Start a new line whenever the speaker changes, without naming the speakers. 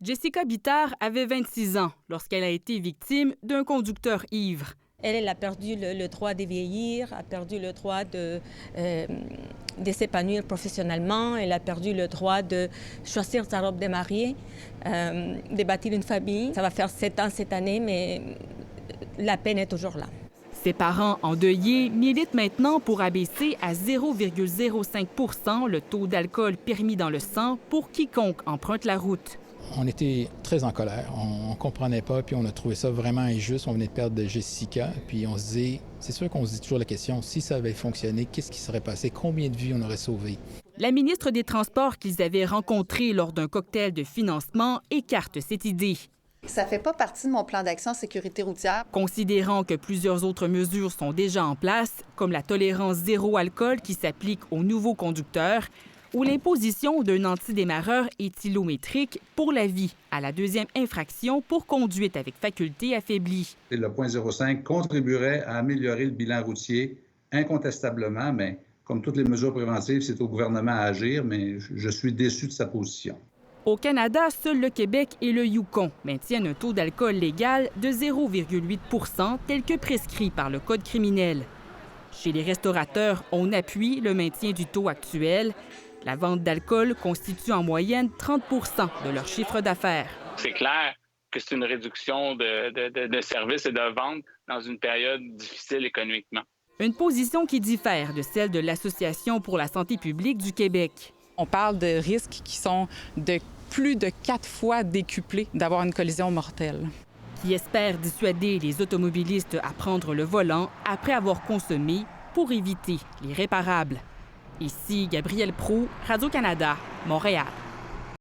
Jessica Bittard avait 26 ans lorsqu'elle a été victime d'un conducteur ivre.
Elle a perdu le droit de vieillir, a perdu le droit de s'épanouir professionnellement, elle a perdu le droit de choisir sa robe de mariée, de bâtir une famille. Ça va faire 7 ans cette année, mais la peine est toujours là.
Ses parents endeuillés militent maintenant pour abaisser à 0,05 % le taux d'alcool permis dans le sang pour quiconque emprunte la route.
On était très en colère, on ne comprenait pas, puis on a trouvé ça vraiment injuste. On venait de perdre Jessica, puis on se disait, c'est sûr qu'on se dit toujours la question, si ça avait fonctionné, qu'est-ce qui serait passé? Combien de vies on aurait sauvé?
La ministre des Transports qu'ils avaient rencontrée lors d'un cocktail de financement écarte cette idée.
Ça ne fait pas partie de mon plan d'action en sécurité routière.
Considérant que plusieurs autres mesures sont déjà en place, comme la tolérance zéro alcool qui s'applique aux nouveaux conducteurs, ou l'imposition d'un antidémarreur éthylométrique pour la vie à la deuxième infraction pour conduite avec faculté affaiblie.
Le 0.05 contribuerait à améliorer le bilan routier incontestablement, mais comme toutes les mesures préventives, c'est au gouvernement à agir, mais je suis déçu de sa position.
Au Canada, seul le Québec et le Yukon maintiennent un taux d'alcool légal de 0,8 % tel que prescrit par le Code criminel. Chez les restaurateurs, on appuie le maintien du taux actuel. La vente d'alcool constitue en moyenne 30 % de leur chiffre d'affaires.
C'est clair que c'est une réduction de services et de ventes dans une période difficile économiquement.
Une position qui diffère de celle de l'Association pour la santé publique du Québec.
On parle de risques qui sont de plus de 4 fois décuplés d'avoir une collision mortelle.
Qui espère dissuader les automobilistes à prendre le volant après avoir consommé pour éviter l'irréparable. Ici Gabrielle Proulx, Radio-Canada, Montréal.